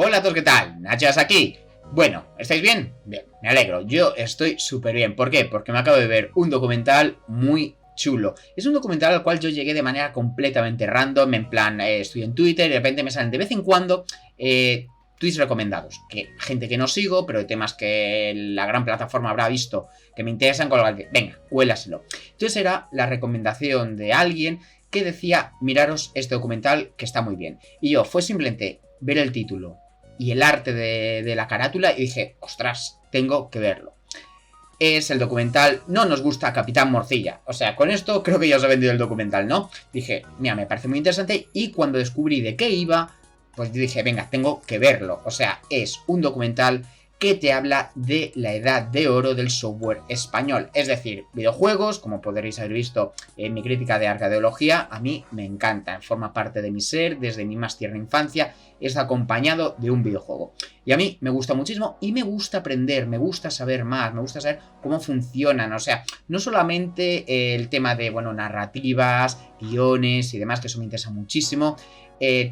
Hola a todos, ¿qué tal? Nachas aquí. Bueno, ¿estáis bien? Bien, me alegro. Yo estoy súper bien. ¿Por qué? Porque me acabo de ver un documental muy chulo. Es un documental al cual yo llegué de manera completamente random, en plan, estoy en Twitter y de repente me salen de vez en cuando tweets recomendados. Que gente que no sigo, pero de temas que la gran plataforma habrá visto que me interesan, con lo que, venga, huélaselo. Entonces era la recomendación de alguien que decía, miraros este documental que está muy bien. Y yo, fue simplemente ver el título y el arte de la carátula y dije, ostras, tengo que verlo. Es el documental No nos gusta Capitán Morcilla. O sea, con esto creo que ya os he vendido el documental, ¿no? Dije, mira, me parece muy interesante y cuando descubrí de qué iba, pues dije, venga, tengo que verlo. O sea, es un documental que te habla de la edad de oro del software español. Es decir, videojuegos, como podréis haber visto en mi crítica de arcadeología, a mí me encantan. Forma parte de mi ser desde mi más tierna infancia. Está acompañado de un videojuego. Y a mí me gusta muchísimo y me gusta aprender, me gusta saber más, me gusta saber cómo funcionan. O sea, no solamente el tema de, bueno, narrativas, guiones y demás, que eso me interesa muchísimo.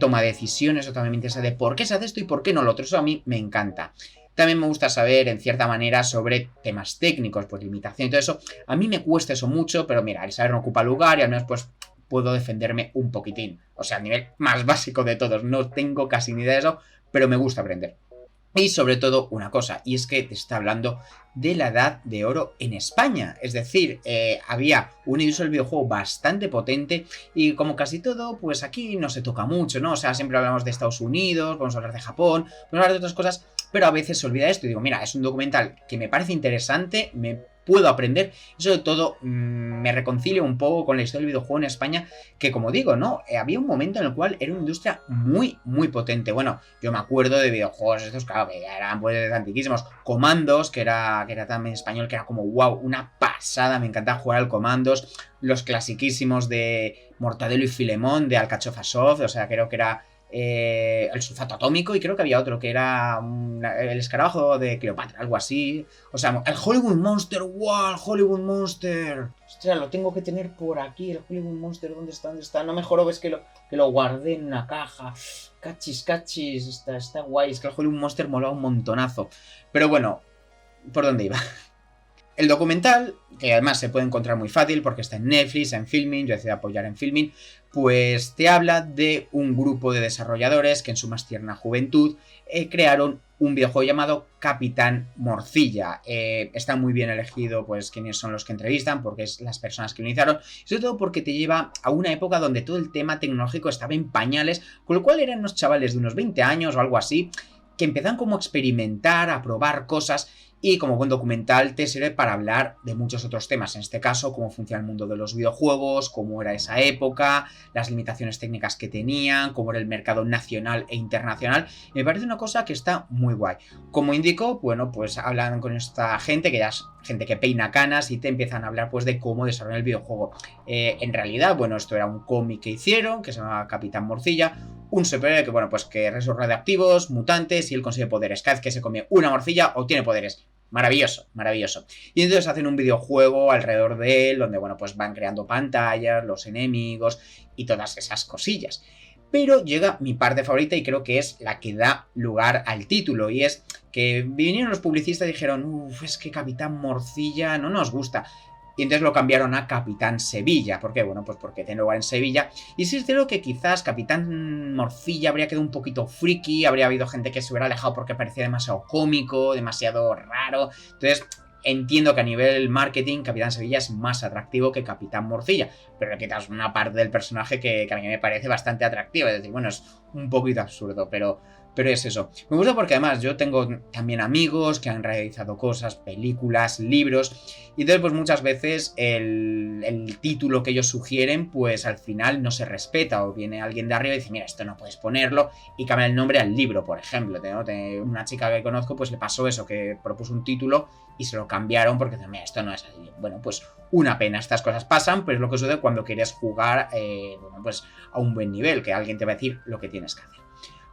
Toma de decisiones, eso también me interesa de por qué se hace esto y por qué no lo otro. Eso a mí me encanta. También me gusta saber, en cierta manera, sobre temas técnicos, pues limitación y todo eso. A mí me cuesta eso mucho, pero mira, el saber no ocupa lugar y al menos pues puedo defenderme un poquitín. O sea, a nivel más básico de todos. No tengo casi ni idea de eso, pero me gusta aprender. Y sobre todo una cosa, y es que te está hablando de la edad de oro en España. Es decir, había un industria del videojuego bastante potente y como casi todo, pues aquí no se toca mucho, ¿no? O sea, siempre hablamos de Estados Unidos, vamos a hablar de Japón, vamos a hablar de otras cosas, pero a veces se olvida esto y digo, mira, es un documental que me parece interesante, me puedo aprender y sobre todo me reconcilio un poco con la historia del videojuego en España, que como digo, ¿no? Había un momento en el cual era una industria muy, muy potente. Bueno, yo me acuerdo de videojuegos estos, claro, que eran pues antiquísimos. Comandos, que era también español, que era como, wow, una pasada, me encantaba jugar al Comandos. Los clasiquísimos de Mortadelo y Filemón, de Alcachofa Soft, o sea, creo que era el sulfato atómico y creo que había otro que era el escarabajo de Cleopatra, algo así. O sea, el Hollywood Monster, wow, el Hollywood Monster. Ostras, lo tengo que tener por aquí, el Hollywood Monster, ¿dónde está? ¿Dónde está? No me jorobes que lo guardé en una caja. Cachis, está guay, es que el Hollywood Monster molaba un montonazo. Pero bueno, ¿por dónde iba? El documental, que además se puede encontrar muy fácil porque está en Netflix, en Filmin, yo decidí apoyar en Filmin, pues te habla de un grupo de desarrolladores que en su más tierna juventud crearon un videojuego llamado Capitán Morcilla. Está muy bien elegido pues quiénes son los que entrevistan, porque es las personas que lo iniciaron, sobre todo porque te lleva a una época donde todo el tema tecnológico estaba en pañales, con lo cual eran unos chavales de unos 20 años o algo así, que empiezan como a experimentar, a probar cosas. Y como buen documental te sirve para hablar de muchos otros temas, en este caso cómo funciona el mundo de los videojuegos, cómo era esa época, las limitaciones técnicas que tenían, cómo era el mercado nacional e internacional. Y me parece una cosa que está muy guay. Como indico, bueno, pues hablan con esta gente, que ya es gente que peina canas y te empiezan a hablar pues de cómo desarrollar el videojuego. En realidad, bueno, esto era un cómic que hicieron, que se llama Capitán Morcilla, un superhéroe que, bueno, pues que resos radioactivos, mutantes y él consigue poderes. Cada vez que se come una morcilla obtiene poderes. Maravilloso, maravilloso. Y entonces hacen un videojuego alrededor de él, donde, bueno, pues van creando pantallas, los enemigos y todas esas cosillas. Pero llega mi parte favorita y creo que es la que da lugar al título, y es que vinieron los publicistas y dijeron, uff, es que Capitán Morcilla no nos gusta. Y entonces lo cambiaron a Capitán Sevilla. ¿Por qué? Bueno, pues porque tiene lugar en Sevilla. Y sí es cierto que quizás Capitán Morcilla habría quedado un poquito friki, habría habido gente que se hubiera alejado porque parecía demasiado cómico, demasiado raro. Entonces, entiendo que a nivel marketing Capitán Sevilla es más atractivo que Capitán Morcilla, pero le quitas una parte del personaje que a mí me parece bastante atractiva. Es decir, bueno, es un poquito absurdo, pero es eso. Me gusta porque además yo tengo también amigos que han realizado cosas, películas, libros, y entonces pues muchas veces el título que ellos sugieren pues al final no se respeta, o viene alguien de arriba y dice, mira, esto no puedes ponerlo, y cambia el nombre al libro, por ejemplo. Una chica que conozco pues le pasó eso, que propuso un título y se lo cambiaron porque dice, mira, esto no es así. Bueno, pues una pena, estas cosas pasan, pero es lo que sucede cuando quieres jugar bueno, pues a un buen nivel, que alguien te va a decir lo que tienes que hacer.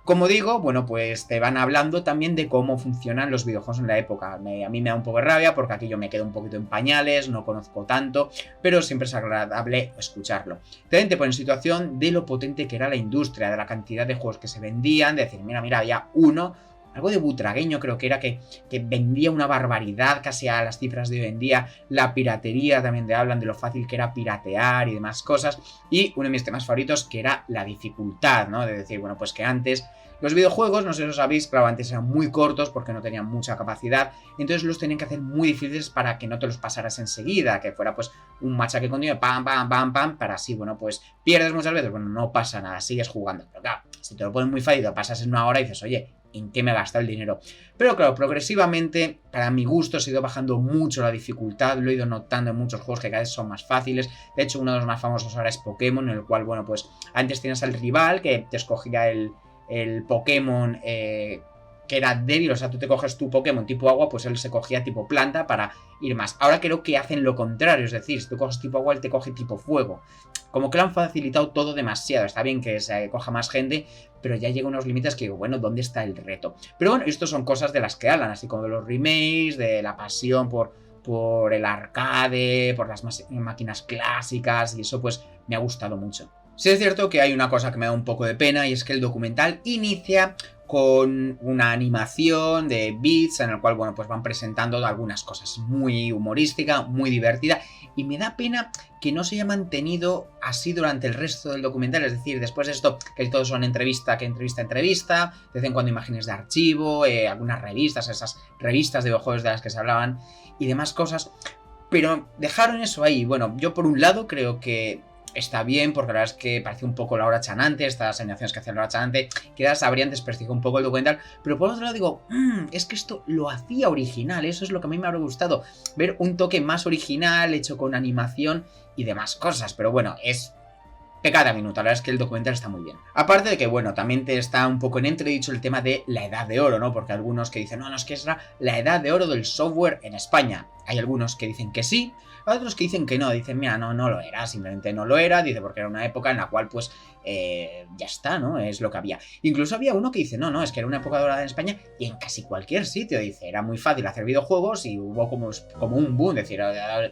Como digo, bueno, pues te van hablando también de cómo funcionan los videojuegos en la época. A mí me da un poco de rabia porque aquí yo me quedo un poquito en pañales, no conozco tanto, pero siempre es agradable escucharlo. También te pone en situación de lo potente que era la industria, de la cantidad de juegos que se vendían, de decir, mira, había uno, algo de butragueño creo que era, que vendía una barbaridad casi a las cifras de hoy en día. La piratería también te hablan de lo fácil que era piratear y demás cosas. Y uno de mis temas favoritos que era la dificultad, ¿no? De decir, bueno, pues que antes los videojuegos, no sé si lo sabéis, claro, antes eran muy cortos porque no tenían mucha capacidad, entonces los tenían que hacer muy difíciles para que no te los pasaras enseguida, que fuera pues un machaque continuo, pam, pam, pam, pam, para así, bueno, pues pierdes muchas veces, bueno, no pasa nada, sigues jugando. Pero claro, si te lo ponen muy fácil, lo pasas en una hora y dices, oye, ¿en qué me he gastado el dinero? Pero claro, progresivamente, para mi gusto, se ha ido bajando mucho la dificultad, lo he ido notando en muchos juegos que cada vez son más fáciles. De hecho, uno de los más famosos ahora es Pokémon, en el cual, bueno, pues antes tienes al rival que te escogía el Pokémon que era débil, o sea, tú te coges tu Pokémon tipo agua, pues él se cogía tipo planta para ir más. Ahora creo que hacen lo contrario, es decir, si tú coges tipo agua, él te coge tipo fuego. Como que lo han facilitado todo demasiado. Está bien que se coja más gente, pero ya llega a unos límites que digo, bueno, ¿dónde está el reto? Pero bueno, esto son cosas de las que hablan, así como de los remakes, de la pasión por el arcade, por las máquinas clásicas, y eso pues me ha gustado mucho. Sí es cierto que hay una cosa que me da un poco de pena, y es que el documental inicia con una animación de bits en el cual, bueno, pues van presentando algunas cosas. Muy humorística, muy divertida, y me da pena que no se haya mantenido así durante el resto del documental. Es decir, después de esto, que todos son entrevista, de vez en cuando imágenes de archivo, algunas revistas, esas revistas de videojuegos de las que se hablaban y demás cosas, pero dejaron eso ahí. Bueno, yo por un lado creo que está bien, porque la verdad es que parecía un poco Laura Chanante, estas animaciones que hacía Laura Chanante, quizás habrían desprestigiado un poco el documental, pero por otro lado digo, es que esto lo hacía original, eso es lo que a mí me habría gustado, ver un toque más original, hecho con animación y demás cosas, pero bueno, es pecada minuta, la verdad es que el documental está muy bien. Aparte de que, bueno, también te está un poco en entredicho el tema de la edad de oro, ¿no? Porque algunos que dicen, no, es que es la edad de oro del software en España. Hay algunos que dicen que sí, otros que dicen que no, dicen, mira, no lo era, simplemente no lo era, dice, porque era una época en la cual, pues, ya está, ¿no? Es lo que había. Incluso había uno que dice, no, es que era una época dorada en España y en casi cualquier sitio, dice, era muy fácil hacer videojuegos y hubo como un boom, es decir,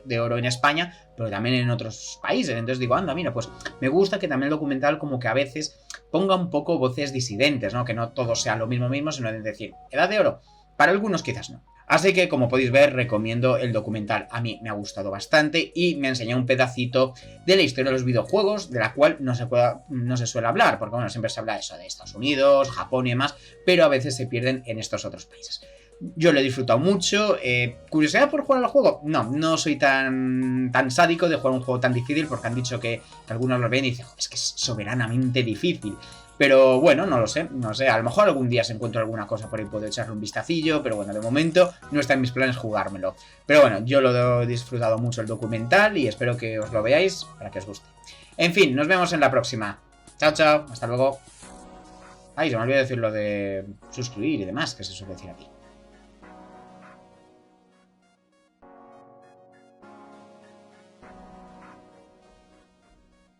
de oro en España, pero también en otros países. Entonces digo, anda, mira, pues me gusta que también el documental como que a veces ponga un poco voces disidentes, ¿no? Que no todo sea lo mismo, sino de decir, edad de oro, para algunos quizás no. Así que, como podéis ver, recomiendo el documental. A mí me ha gustado bastante y me enseñó un pedacito de la historia de los videojuegos, de la cual no se suele hablar, porque bueno, siempre se habla eso de Estados Unidos, Japón y demás, pero a veces se pierden en estos otros países. Yo lo he disfrutado mucho. ¿Curiosidad por jugar al juego? No soy tan sádico de jugar un juego tan difícil, porque han dicho que algunos lo ven y dicen, es que es soberanamente difícil. Pero bueno, no sé, a lo mejor algún día se encuentro alguna cosa por ahí, puedo echarle un vistacillo, pero bueno, de momento no está en mis planes jugármelo. Pero bueno, yo lo he disfrutado mucho el documental y espero que os lo veáis para que os guste. En fin, nos vemos en la próxima. Chao, hasta luego. Ay, se me olvidó decir lo de suscribir y demás, que se suele decir aquí.